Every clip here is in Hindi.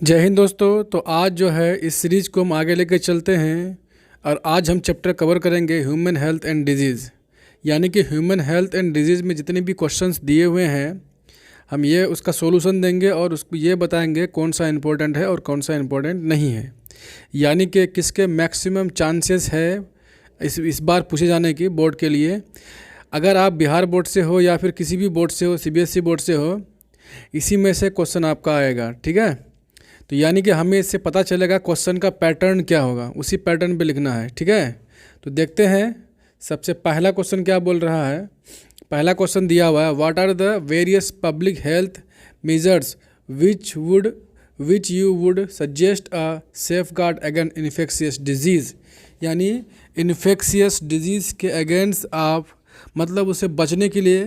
जय हिंद दोस्तों। तो आज जो है इस सीरीज़ को हम आगे लेके चलते हैं और आज हम चैप्टर कवर करेंगे ह्यूमन हेल्थ एंड डिजीज़। यानी कि ह्यूमन हेल्थ एंड डिजीज़ में जितने भी क्वेश्चंस दिए हुए हैं हम ये उसका सॉल्यूशन देंगे और उसको ये बताएंगे कौन सा इम्पोर्टेंट है और कौन सा इम्पोर्टेंट नहीं है। यानी कि किसके मैक्सिमम चांसेस है इस बार पूछे जाने की बोर्ड के लिए। अगर आप बिहार बोर्ड से हो या फिर किसी भी बोर्ड से हो, सीबीएसई बोर्ड से हो, इसी में से क्वेश्चन आपका आएगा। ठीक है, तो यानी कि हमें इससे पता चलेगा क्वेश्चन का पैटर्न क्या होगा, उसी पैटर्न पे लिखना है। ठीक है, तो देखते हैं सबसे पहला क्वेश्चन क्या बोल रहा है। पहला क्वेश्चन दिया हुआ है, what are the various public health measures which you would suggest a safeguard against infectious disease. यानी इन्फेक्शियस डिजीज़ के अगेंस्ट आप मतलब उसे बचने के लिए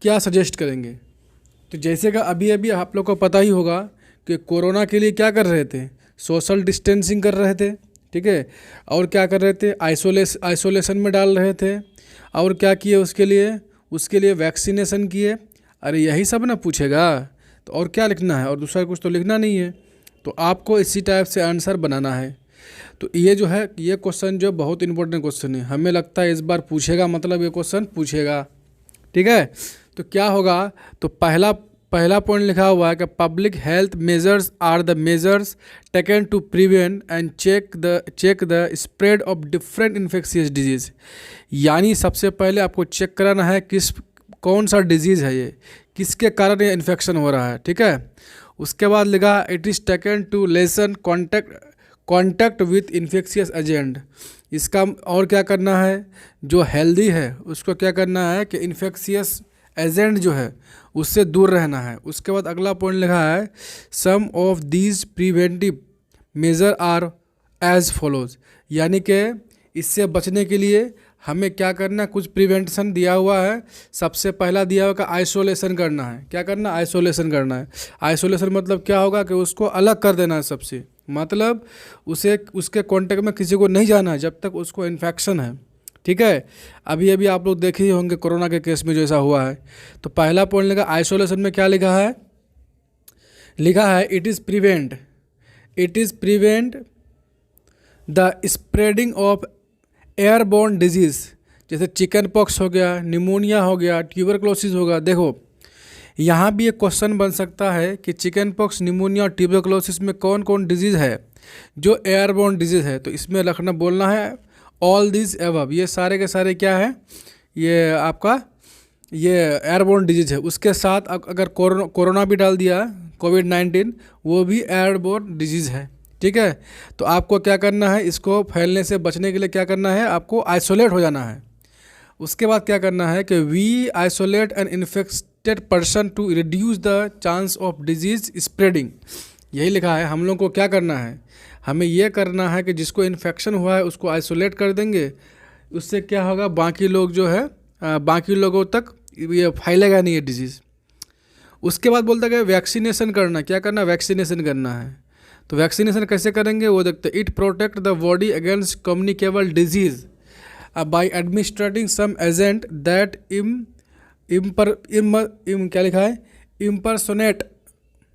क्या सजेस्ट करेंगे। तो जैसे कि अभी अभी आप लोग को पता ही होगा कि कोरोना के लिए क्या कर रहे थे, सोशल डिस्टेंसिंग कर रहे थे। ठीक है, और क्या कर रहे थे, आइसोलेशन में डाल रहे थे। और क्या किए उसके लिए वैक्सीनेशन किए। अरे यही सब ना पूछेगा, तो और क्या लिखना है, और दूसरा कुछ तो लिखना नहीं है। तो आपको इसी टाइप से आंसर बनाना है। तो ये जो है ये क्वेश्चन जो बहुत इंपॉर्टेंट क्वेश्चन है, हमें लगता है इस बार पूछेगा, मतलब ये क्वेश्चन पूछेगा। ठीक है, तो क्या होगा, तो पहला पॉइंट लिखा हुआ है कि public health measures are the measures taken to prevent and check the spread of different infectious disease. यानी सबसे पहले आपको चेक कराना है कौन सा डिजीज़ है, ये किसके कारण ये इन्फेक्शन हो रहा है। ठीक है, उसके बाद लिखा it is taken to lessen contact with infectious agent. इसका और क्या करना है, जो हेल्दी है उसको क्या करना है कि इन्फेक्शियस एजेंट जो है उससे दूर रहना है। उसके बाद अगला पॉइंट लिखा है, some of these preventive measure are as follows. यानी कि इससे बचने के लिए हमें क्या करना है, कुछ प्रिवेंशन दिया हुआ है। सबसे पहला दिया हुआ है आइसोलेशन करना है। क्या करना है, आइसोलेशन करना है। आइसोलेशन मतलब क्या होगा कि उसको अलग कर देना है सबसे, मतलब उसे उसके कांटेक्ट में किसी को नहीं जाना है जब तक उसको इन्फेक्शन है। ठीक है, अभी अभी आप लोग देखे ही होंगे कोरोना के केस में जो ऐसा हुआ है। तो पहला पॉइंट लिखा आइसोलेशन में क्या लिखा है it is prevent the spreading of airborne disease. जैसे चिकन पॉक्स हो गया, निमोनिया हो गया, ट्यूबरक्लोसिस होगा। देखो यहाँ भी एक क्वेश्चन बन सकता है कि चिकन पॉक्स, निमोनिया और ट्यूबरक्लोसिस में कौन कौन डिजीज़ है जो एयरबोर्न डिजीज़ है। तो इसमें रखना बोलना है ऑल दिस एबव। ये सारे के सारे क्या है, ये आपका ये एयरबोर्न डिजीज़ है। उसके साथ अगर कोरोना भी डाल दिया, कोविड-19, वो भी एयरबोर्न डिजीज़ है। ठीक है, तो आपको क्या करना है, इसको फैलने से बचने के लिए क्या करना है, आपको आइसोलेट हो जाना है। उसके बाद क्या करना है कि we isolate an infected person to reduce the chance of disease spreading. यही लिखा है। हम लोग को क्या करना है, हमें यह करना है कि जिसको इन्फेक्शन हुआ है उसको आइसोलेट कर देंगे। उससे क्या होगा, बाकी लोग जो है बाकी लोगों तक ये फैलेगा नहीं ये डिजीज़। उसके बाद बोलता है कि वैक्सीनेशन करना। क्या करना, वैक्सीनेशन करना है। तो वैक्सीनेशन कैसे करेंगे वो देखते हैं। It protect the body against communicable disease by administrating some agent that क्या लिखा है, impersonate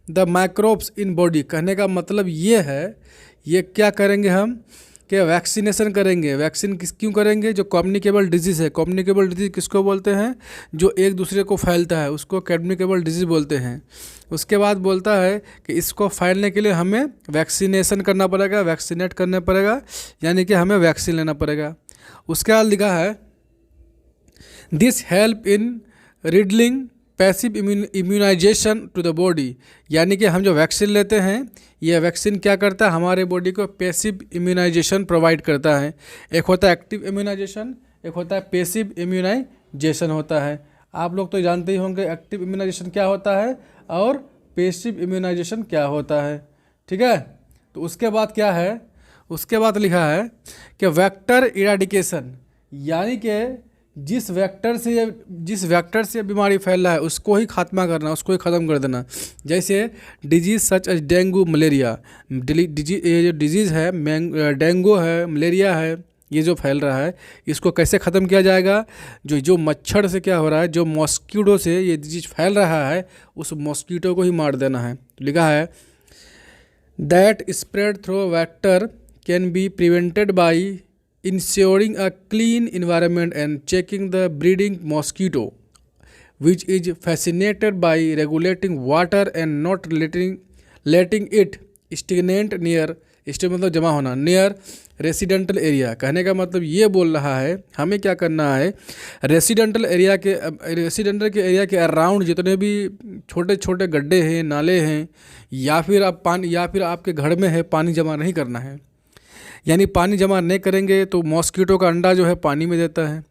the microbes in body. कहने का मतलब ये है, ये क्या करेंगे हम कि वैक्सीनेशन करेंगे। वैक्सीन क्यों करेंगे, जो कम्युनिकेबल डिजीज़ है। कम्युनिकेबल डिजीज़ किसको बोलते हैं, जो एक दूसरे को फैलता है उसको कम्युनिकेबल डिजीज़ बोलते हैं। उसके बाद बोलता है कि इसको फैलने के लिए हमें वैक्सीनेशन करना पड़ेगा, वैक्सीनेट करना पड़ेगा, यानी कि हमें वैक्सीन लेना पड़ेगा। उसके बाद लिखा है this help in riddling passive immunisation to the body. यानी कि हम जो वैक्सीन लेते हैं, ये वैक्सीन क्या करता है, हमारे बॉडी को पैसिव इम्यूनाइजेशन प्रोवाइड करता है। एक होता है एक्टिव इम्यूनाइजेशन, एक होता है पैसिव इम्यूनाइजेशन होता है। आप लोग तो जानते ही होंगे एक्टिव इम्यूनाइजेशन क्या होता है और पैसिव इम्यूनाइजेशन क्या होता है। ठीक है, तो उसके बाद क्या है, उसके बाद लिखा है कि वेक्टर इराडिकेशन। यानी कि जिस वेक्टर से बीमारी फैल रहा है उसको ही खात्मा करना, उसको ही ख़त्म कर देना। जैसे disease such as dengue, malaria. ये जो डिजीज़ है, डेंगू है, मलेरिया है, ये जो फैल रहा है इसको कैसे ख़त्म किया जाएगा, जो मच्छर से क्या हो रहा है, जो मॉस्किटो से ये डिजीज़ फैल रहा है उस मॉस्किटो को ही मार देना है। लिखा है that spread through vector can be prevented by ensuring a clean environment and checking the breeding mosquito, which is fascinated by regulating water and not letting it stagnate near stay मतलब जमा होना नियर रेसिडेंटल एरिया। कहने का मतलब ये बोल रहा है हमें क्या करना है, रेसिडेंटल के एरिया के अराउंड जितने भी छोटे छोटे गड्ढे हैं, नाले हैं, या फिर आपके घर में है, पानी जमा नहीं करना है। यानी पानी जमा नहीं करेंगे तो मॉस्किटो का अंडा जो है पानी में देता है,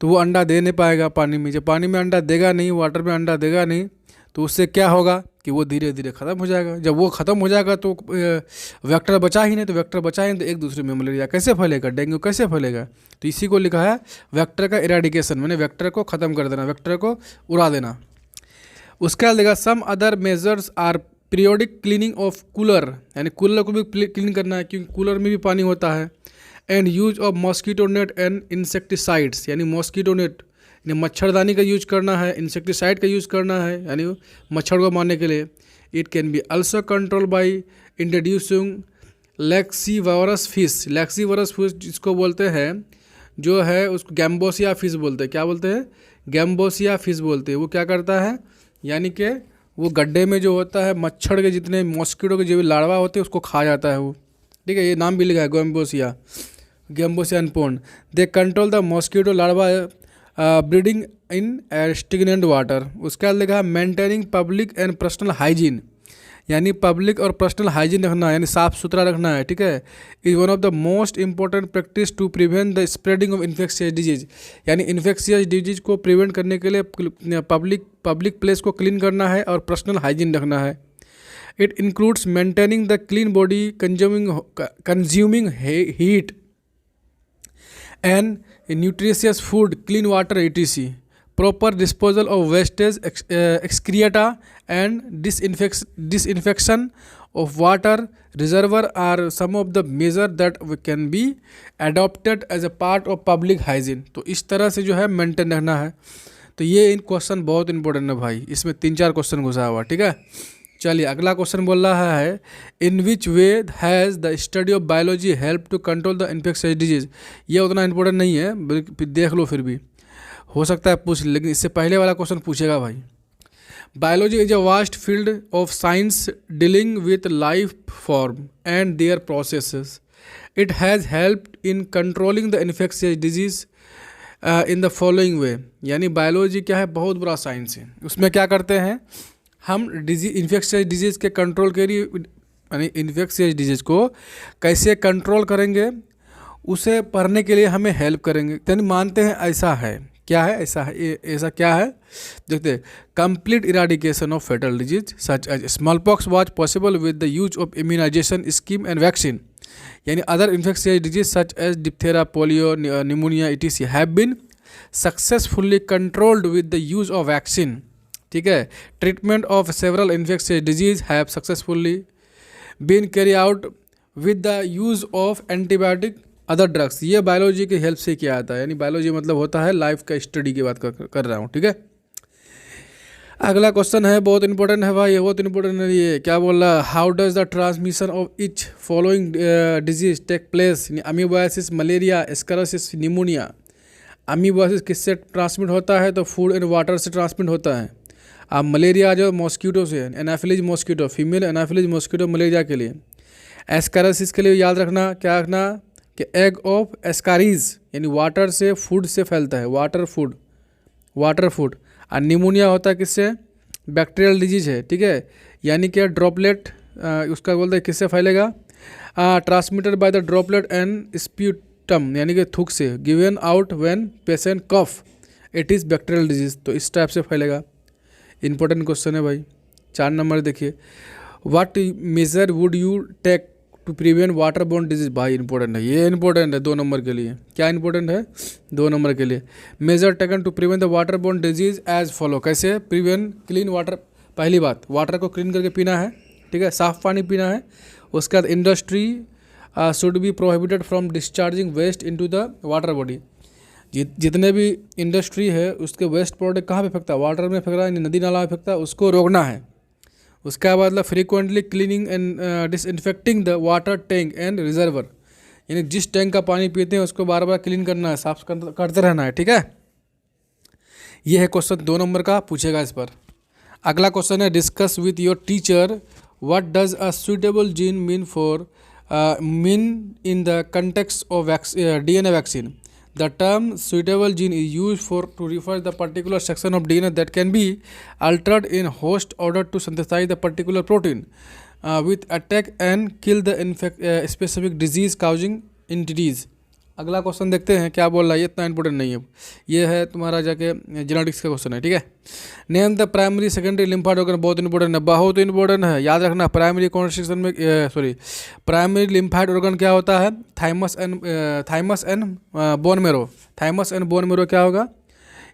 तो वो अंडा दे नहीं पाएगा पानी में। जब पानी में अंडा देगा नहीं, वाटर में अंडा देगा नहीं, तो उससे क्या होगा कि वो धीरे धीरे ख़त्म हो जाएगा। जब वो ख़त्म हो जाएगा तो वेक्टर बचा ही नहीं, तो वेक्टर बचा ही नहीं तो एक दूसरे में मलेरिया कैसे फैलेगा, डेंगू कैसे फैलेगा। तो इसी को लिखा है वेक्टर का इरेडिकेशन, मैंने वेक्टर को ख़त्म कर देना, वेक्टर को उड़ा देना। उसके बाद लिखा some other measures are periodic cleaning of cooler, यानी कूलर को भी क्लीन करना है क्योंकि कूलर में भी पानी होता है। And use of mosquito net and insecticides, यानी मॉस्किटो नेट यानी मच्छरदानी का यूज करना है, इंसेक्टिसाइड का यूज़ करना है यानी मच्छर को मारने के लिए। It can be also control by introducing लैक्सीवरस फिश जिसको बोलते हैं, जो है उसको गैम्बोसिया फिश बोलते हैं। क्या बोलते हैं? गैम्बोसिया फिश बोलते हैं। वो क्या करता है, यानी कि वो गड्ढे में जो होता है मच्छर के जितने मॉस्किटो के जो भी लार्वा होते हैं उसको खा जाता है वो, ठीक है। ये नाम भी लिखा है गैम्बोसिया अनपोन। They control the mosquito larva breeding in stagnant water. उसके बाद लिखा है maintaining public and personal hygiene, यानी पब्लिक और पर्सनल हाइजीन रखना है, यानी साफ़ सुथरा रखना है, ठीक है। Is one of the most important practice to prevent the spreading of infectious disease, यानी इन्फेक्शियस डिजीज को प्रिवेंट करने के लिए पब्लिक प्लेस को क्लीन करना है और पर्सनल हाइजीन रखना है। It includes maintaining the clean body, consuming heat and nutritious food, clean water, etc. Proper disposal of wastage, excreta, and disinfection of water reservoir are some of the measures that can be adopted as a part of public hygiene। तो इस तरह से जो है मेंटेन रखना है। तो ये इन क्वेश्चन बहुत इंपॉर्टेंट है भाई, इसमें 3-4 क्वेश्चन घुसा हुआ, ठीक है। चलिए अगला क्वेश्चन बोल रहा है in which way has the study of biology help to control the infectious disease. ये उतना इंपॉर्टेंट नहीं है, देख लो, फिर भी हो सकता है पूछ, लेकिन इससे पहले वाला क्वेश्चन पूछेगा भाई। Biology is a vast field of science dealing with life form and their processes. It has help in controlling the infectious disease in the following way. यानी बायोलॉजी क्या है, बहुत बड़ा साइंस है। उसमें क्या करते हैं हम, इन्फेक्शियस डिजीज़ के कंट्रोल के लिए, यानी इन्फेक्शियस डिजीज़ को कैसे कंट्रोल करेंगे उसे पढ़ने के लिए हमें हेल्प करेंगे। यानी मानते हैं ऐसा है, क्या है, ऐसा क्या है, देखते complete eradication of fatal disease such as smallpox was possible with the use of immunisation scheme and vaccine. यानी other infectious disease such as diphtheria, polio, pneumonia etc have been successfully controlled with the use of vaccine, ठीक है। Treatment of several infectious disease have successfully been carry out with the use of antibiotic other drugs. ये बायोलॉजी की हेल्प से किया जाता है, यानी बायोलॉजी मतलब होता है लाइफ का स्टडी की बात कर रहा हूँ, ठीक है। अगला क्वेश्चन है, बहुत इंपॉर्टेंट है भाई, बहुत इंपॉर्टेंट है ये। क्या बोल रहा है, how does the transmission of each following disease take place. Amoebiasis, malaria, ascariasis, pneumonia. Amoebiasis किससे ट्रांसमिट होता है, तो फूड एंड वाटर से ट्रांसमिट होता है। अब मलेरिया जो मॉस्किटो से, anopheles mosquito, female anopheles mosquito malaria के लिए। एस्केरोसिस के लिए याद रखना, क्या रखना कि एग ऑफ एस्कारीज, यानी वाटर से, फूड से फैलता है, वाटर फूड। और निमोनिया होता है किससे, बैक्टीरियल डिजीज है, ठीक है। यानी कि ड्रॉपलेट, उसका बोलते हैं किससे फैलेगा, transmitted by the droplet and sputum, यानी कि थूक से, given out when patient cough, it is bacterial disease. तो इस टाइप से फैलेगा। इंपॉर्टेंट क्वेश्चन है भाई। 4 नंबर देखिए, what measure would you take to prevent water borne disease. भाई इंपॉर्टेंट है, ये इंपॉर्टेंट है 2 नंबर के लिए। क्या इंपॉर्टेंट है, 2 नंबर के लिए। Measure taken to prevent the water borne disease as follow. कैसे प्रिवेंट, क्लीन वाटर, पहली बात वाटर को क्लीन करके पीना है, ठीक है, साफ़ पानी पीना है। उसके बाद industry should be prohibited from discharging waste into the water body. जितने भी इंडस्ट्री है उसके वेस्ट प्रोडक्ट कहाँ पे फेंकता है, वाटर में फेंक रहा है, नदी नाला में फेंकता है, उसको रोकना है, उसका मतलब frequently cleaning and disinfecting the water tank and reservoir, यानी जिस टैंक का पानी पीते हैं उसको बार बार क्लीन करना है, साफ करते रहना है, ठीक है। ये है क्वेश्चन 2 नंबर का, पूछेगा इस पर। अगला क्वेश्चन है discuss with your teacher what does a suitable gene mean in the context of DNA vaccine. The term suitable gene is used to refer the particular section of DNA that can be altered in host order to synthesize the particular protein with attack and kill the specific disease causing entities। अगला क्वेश्चन देखते हैं क्या बोल रहा है, ये इतना इंपॉर्टेंट नहीं है, ये है तुम्हारा जाके जेनेटिक्स का क्वेश्चन है, ठीक है। Name the primary secondary lymphoid organ, बहुत इंपॉर्टेंट है, बहुत इंपॉर्टेंट है, याद रखना। प्राइमरी कॉन्स्टिट्यूशन में प्राइमरी लिम्फाइड ऑर्गन क्या होता है, thymus and bone marrow. Thymus and bone marrow क्या होगा,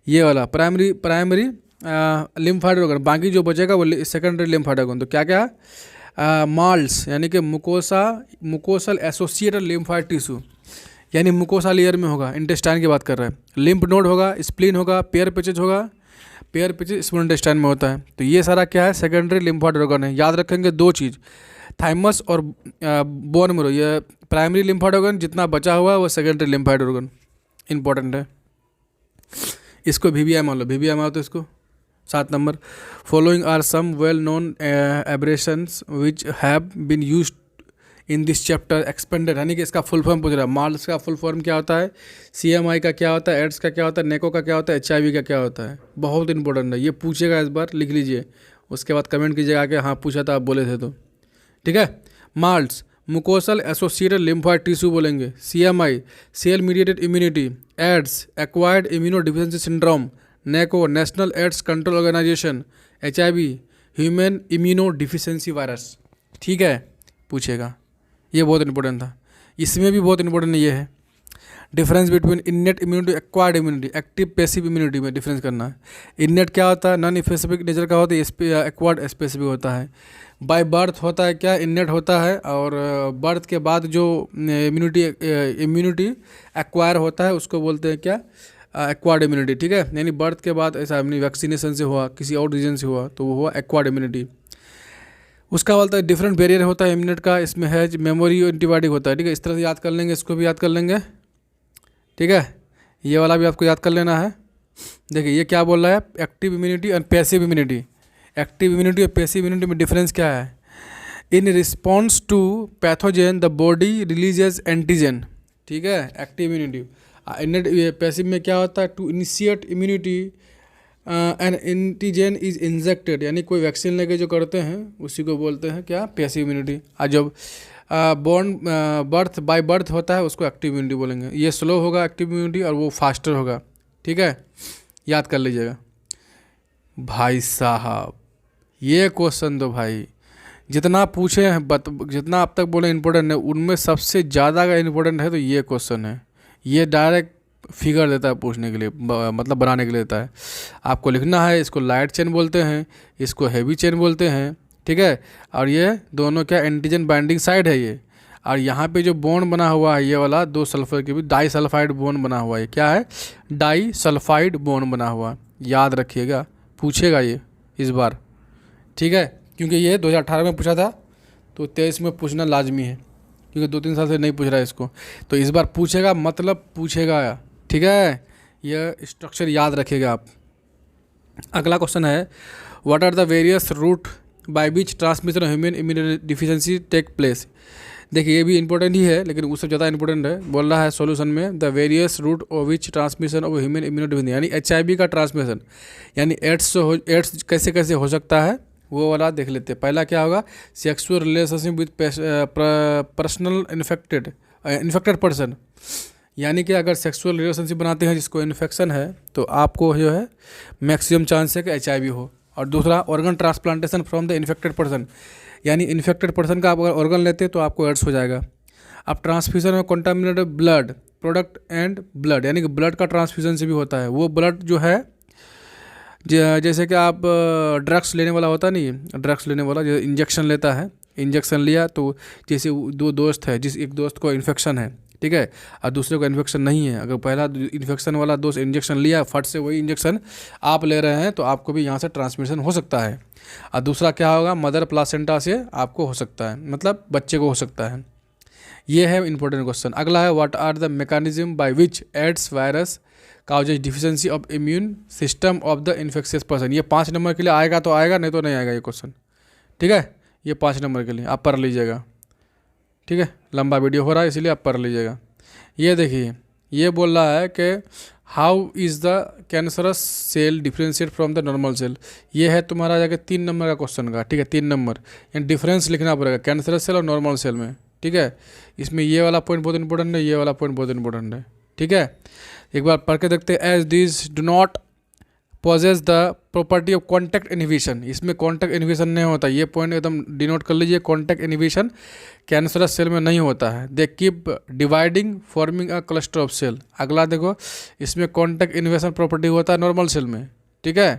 ये वाला प्राइमरी लिम्फाइड ऑर्गन। बाकी जो बचेगा वो सेकेंडरी लिम्फाइड ऑर्गन। तो क्या क्या, माल्स यानी कि मुकोसल एसोसिएटेड लिम्फाइड टिश्यू, यानी मुकोसा लेयर में होगा, इंटेस्टाइन की बात कर रहे हैं। लिम्फ नोड होगा, स्प्लीन होगा, पेयर पिचेज होगा, पेयर पिचेज स्मॉल इंटेस्टाइन में होता है। तो ये सारा क्या है, सेकेंडरी लिम्फाइड ऑर्गन है। याद रखेंगे 2 चीज़, थाइमस और बोन मेरो, ये प्राइमरी लिम्फाइड ऑर्गन, जितना बचा हुआ है वो सेकेंडरी लिम्फाइड ऑर्गन, इंपॉर्टेंट है। इसको VBI मान लो, VBI मान लो तो इसको 7 number. Following are some well known abbreviations which have been used in this chapter expanded, यानी कि इसका फुल फॉर्म पूछ रहा है। माल्स का फुल फॉर्म क्या होता है, CMI का क्या होता है, एड्स का क्या होता है, नेको का क्या होता है, HIV का क्या होता है। बहुत इंपॉर्टेंट है, ये पूछेगा इस बार, लिख लीजिए, उसके बाद कमेंट कीजिएगा कि हाँ पूछा था, आप बोले थे तो, ठीक है। MALT mucosal associated lymphoid tissue बोलेंगे, CMI cell mediated immunity, AIDS acquired immunodeficiency syndrome, NACO national AIDS control organisation, HIV human immunodeficiency virus, ठीक है, पूछेगा। ये बहुत इंपॉर्टेंट था। इसमें भी बहुत इंपॉर्टेंट ये है, difference between innate immunity acquired immunity, active passive immunity में डिफरेंस करना है। इननेट क्या होता है, नॉन स्पेसिफिक नेचर का होता है, एक्वायर्ड स्पेसिफिक होता है। बाय बर्थ होता है क्या, इननेट होता है, और बर्थ के बाद जो इम्यूनिटी एक्वायर होता है उसको बोलते हैं क्या, एक्वायर्ड इम्यूनिटी, ठीक है। यानी बर्थ के बाद ऐसा वैक्सीनेशन से हुआ, किसी और रीजन से हुआ, तो वो हुआ एक्वायर्ड इम्यूनिटी। उसका बोलता है डिफरेंट बैरियर होता है इम्यूनिट का, इसमें है मेमोरी एंटीबायोटिक होता है, ठीक है। इस तरह से याद कर लेंगे, इसको भी याद कर लेंगे, ठीक है। ये वाला भी आपको याद कर लेना है। देखिए ये क्या बोल रहा है, एक्टिव इम्यूनिटी और पैसिव इम्यूनिटी। एक्टिव इम्यूनिटी और पैसिव इम्यूनिटी में डिफरेंस क्या है, in response to pathogen the body releases antigen, ठीक है, एक्टिव इम्यूनिटी। पैसिव में क्या होता है, to initiate immunity an antigen is injected, यानी कोई वैक्सीन लेके जो करते हैं उसी को बोलते हैं क्या, पैसिव इम्यूनिटी। और जब बाय बर्थ होता है उसको एक्टिव इम्यूनिटी बोलेंगे। ये स्लो होगा एक्टिव इम्यूनिटी और वो फास्टर होगा, ठीक है, याद कर लीजिएगा। भाई साहब ये क्वेश्चन तो भाई जितना पूछे हैं जितना अब तक बोले इंपॉर्टेंट है, उनमें सबसे ज़्यादा का इंपॉर्टेंट है तो ये क्वेश्चन है। ये डायरेक्ट फिगर देता है पूछने के लिए, मतलब बनाने के लिए देता है। आपको लिखना है, इसको लाइट चेन बोलते हैं, इसको हैवी चेन बोलते हैं, ठीक है। और ये दोनों क्या एंटीजन बाइंडिंग साइड है ये। और यहाँ पे जो बॉन्ड बना हुआ है ये वाला 2 सल्फर की भी डाई सल्फाइड बॉन्ड बना हुआ है, क्या है, डाई सल्फाइड बॉन्ड बना हुआ, याद रखिएगा, पूछेगा ये इस बार, ठीक है। क्योंकि ये 2018 में पूछा था तो 23 में पूछना लाजमी है, क्योंकि 2-3 साल से नहीं पूछ रहा है इसको, तो इस बार पूछेगा, मतलब पूछेगा, ठीक है। यह स्ट्रक्चर याद रखिएगा आप। अगला क्वेश्चन है what are the various route by which transmission of human immunodeficiency take place. देखिए ये भी इंपॉर्टेंट ही है, लेकिन उससे ज़्यादा इंपॉर्टेंट है, बोल रहा है सॉल्यूशन में, the various route of which transmission of human immunodeficiency, यानी HIV का ट्रांसमिशन, यानी एड्स कैसे कैसे हो सकता है वो वाला देख लेते हैं। पहला क्या होगा, sexual relationship with personal infected person, यानी कि अगर सेक्सुअल रिलेशनशिप बनाते हैं जिसको इन्फेक्शन है तो आपको जो है मैक्सिमम चांस है कि HIV हो। और दूसरा organ transplantation from the infected person, यानी इन्फेक्टेड पर्सन का आप अगर ऑर्गन लेते हैं तो आपको एड्स हो जाएगा। अब ट्रांसफ्यूजन में contaminated blood product and blood, यानी कि ब्लड का ट्रांसफ्यूजन से भी होता है। वो ब्लड जो है जैसे कि आप ड्रग्स लेने वाला होता नहीं, ड्रग्स लेने वाला जो इंजेक्शन लेता है, इंजेक्शन लिया तो जैसे 2 दोस्त है, जिस एक दोस्त को इन्फेक्शन है, ठीक है। और दूसरे को इन्फेक्शन नहीं है, अगर पहला इन्फेक्शन वाला दोस्त इंजेक्शन लिया, फट से वही इंजेक्शन आप ले रहे हैं तो आपको भी यहाँ से ट्रांसमिशन हो सकता है। और दूसरा क्या होगा, मदर प्लासेंटा से आपको हो सकता है, मतलब बच्चे को हो सकता है। ये है इंपॉर्टेंट क्वेश्चन। अगला है what are the mechanism by which AIDS virus causes deficiency of immune system of the infectious person. ये 5 नंबर के लिए आएगा तो आएगा, नहीं तो नहीं आएगा ये क्वेश्चन, ठीक है। ये 5 नंबर के लिए आप पढ़ लीजिएगा, ठीक है। लंबा वीडियो हो रहा है इसीलिए आप पढ़ लीजिएगा। ये देखिए, ये बोल रहा है कि how is the cancerous cell differentiate from the normal cell. ये है तुम्हारा जाके 3 नंबर का क्वेश्चन का, ठीक है। 3 नंबर यानी डिफरेंस लिखना पड़ेगा कैंसरस सेल और नॉर्मल सेल में, ठीक है। इसमें ये वाला पॉइंट बहुत इंपॉर्टेंट है, ये वाला पॉइंट बहुत इंपॉर्टेंट है, ठीक है। एक बार पढ़ के देखते हैं। As this do not possess the property of contact inhibition. इसमें कॉन्टैक्ट इनहिबिशन नहीं होता, ये पॉइंट एकदम डिनोट कर लीजिए। कॉन्टैक्ट इनहिबिशन कैंसरस सेल में नहीं होता है। They keep dividing forming a cluster of cell. अगला देखो, इसमें कॉन्टैक्ट इनहिबिशन प्रॉपर्टी होता है नॉर्मल सेल में, ठीक है।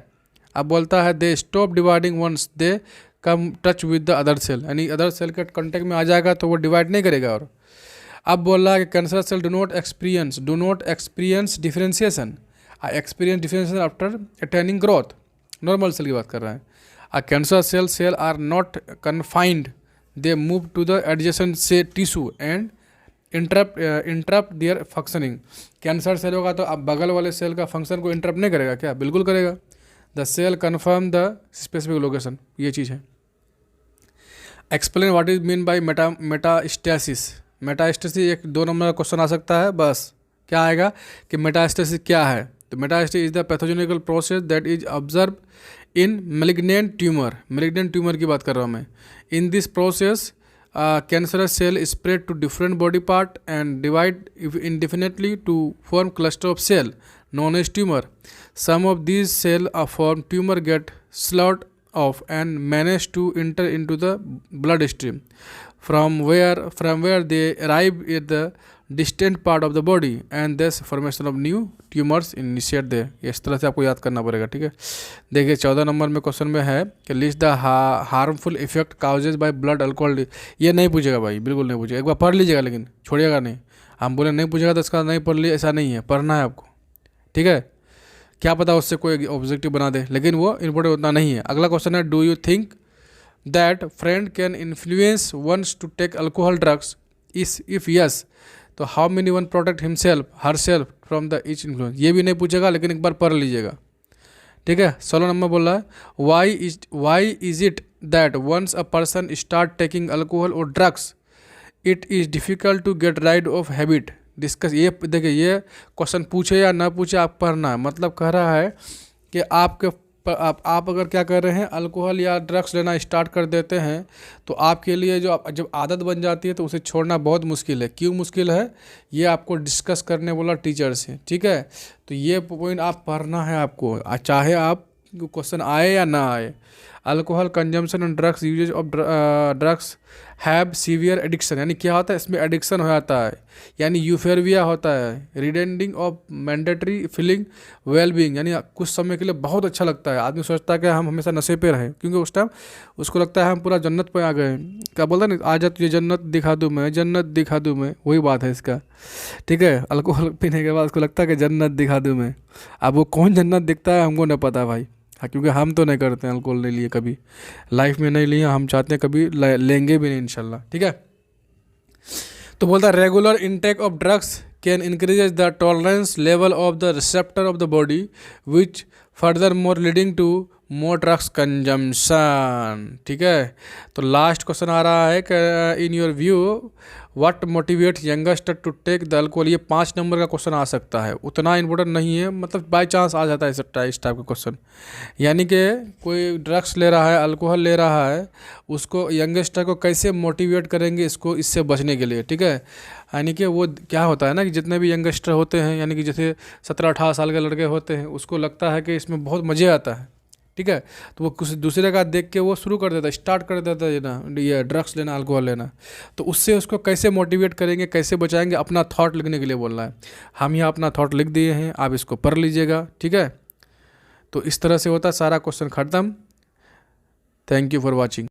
अब बोलता है they stop dividing once they come touch with the other cell, यानी अदर सेल के कॉन्टैक्ट में आ जाएगा तो वो डिवाइड नहीं करेगा। और अब बोल रहा है कि cancerous cell do not experience differentiation, experience differentiation after attaining growth. Normal cell की बात कर रहे हैं। Cancer cell are not confined, they move to the adjacent से tissue and interrupt their functioning. Cancer cell होगा तो अब बगल वाले सेल का फंक्शन को इंटरप्ट नहीं करेगा क्या? बिल्कुल करेगा। The cell confirm the specific location, ये चीज़ है। Explain what is mean by metastasis. Metastasis एक 2 नंबर का क्वेश्चन आ सकता है। बस क्या आएगा कि मेटास्टेसिस क्या है? तो metastasis is the pathogenical process that is observe in malignant tumour. Malignant tumour की बात कर रहा हूँ मैं। In this process cancerous cell spread to different body part and divide indefinitely to form cluster of cell known as tumor. Some of these cell form tumor get sloughed off and manage to enter into the bloodstream from where they arrive at the distant part of the body and thus formation of new tumors initiate there. इस तरह से आपको याद करना पड़ेगा, ठीक है। देखिए 14 नंबर में क्वेश्चन में है कि list the harmful effect causes by blood alcohol. ये नहीं पूछेगा भाई, बिल्कुल नहीं पूछेगा। एक बार पढ़ लीजिएगा लेकिन छोड़िएगा नहीं। हम बोले नहीं पूछेगा तो इसका नहीं पढ़ लिया, ऐसा नहीं है, पढ़ना है आपको, ठीक है। क्या पता उससे कोई ऑब्जेक्टिव बना दे, लेकिन वो इंपॉर्टेंट उतना नहीं है। अगला क्वेश्चन है do you think that friend can influence one's to take alcohol drugs? If yes तो how many one protect himself herself from the each influence. ये भी नहीं पूछेगा लेकिन एक बार पढ़ लीजिएगा, ठीक है। 16 नंबर बोल रहा है why is it that once a person start taking alcohol और drugs it is difficult to get rid of habit discuss. ये देखिए, ये क्वेश्चन पूछे या ना पूछे आप पढ़ना है। मतलब कह रहा है कि आप अगर क्या कर रहे हैं, अल्कोहल या ड्रग्स लेना स्टार्ट कर देते हैं तो आपके लिए जब आदत बन जाती है तो उसे छोड़ना बहुत मुश्किल है। क्यों मुश्किल है ये आपको डिस्कस करने वाला टीचर से, ठीक है। तो ये पॉइंट आप पढ़ना है आपको, चाहे आप क्वेश्चन आए या ना आए। Alcohol consumption and drugs usages of drugs have severe addiction, यानी क्या होता है इसमें एडिक्शन हो जाता है, यानी यूफेरिया होता है। रिडेंडिंग ऑफ मैंडेटरी फीलिंग वेलबींग, यानी कुछ समय के लिए बहुत अच्छा लगता है। आदमी सोचता है कि हम हमेशा नशे पे रहें, क्योंकि उस टाइम उसको लगता है हम पूरा जन्नत पे आ गए। क्या बोलता है ना, आ जा तुझे जन्नत दिखा दूँ मैं, जन्नत दिखा दूँ मैं, वही बात है इसका, ठीक है। अल्कोहल पीने के बाद उसको लगता है कि जन्नत दिखा दूँ मैं। अब वो कौन जन्नत दिखता है हमको नहीं पता भाई, हाँ, क्योंकि हम तो नहीं करते हैं, अल्कोहल नहीं लिए कभी लाइफ में, नहीं लिए, हम चाहते हैं कभी लेंगे भी नहीं इंशाल्लाह, ठीक है। तो बोलता है regular intake of drugs can increase the tolerance level of the receptor of the body which further more leading to more drugs consumption, ठीक है। तो लास्ट क्वेश्चन आ रहा है कि in your view what motivate youngster to take the alcohol. ये 5 नंबर का क्वेश्चन आ सकता है, उतना इंपॉर्टेंट नहीं है, मतलब बाय चांस आ जाता है इस टाइप का क्वेश्चन। यानी कि कोई ड्रग्स ले रहा है, अल्कोहल ले रहा है, उसको यंगस्टर को कैसे मोटिवेट करेंगे इससे बचने के लिए, ठीक है। यानी कि वो क्या होता है ना कि जितने भी यंगस्टर होते हैं, यानी कि जैसे 17-18 साल के लड़के होते हैं, उसको लगता है कि इसमें बहुत मज़े आता है, ठीक है। तो वो कुछ दूसरे का देख के वो शुरू कर देता है, स्टार्ट कर देता है ना ये ड्रग्स लेना, अल्कोहल लेना। तो उससे उसको कैसे मोटिवेट करेंगे, कैसे बचाएंगे, अपना थॉट लिखने के लिए बोल रहा है। हम यहाँ अपना थॉट लिख दिए हैं, आप इसको पढ़ लीजिएगा, ठीक है। तो इस तरह से होता है, सारा क्वेश्चन खत्म। Thank you for watching.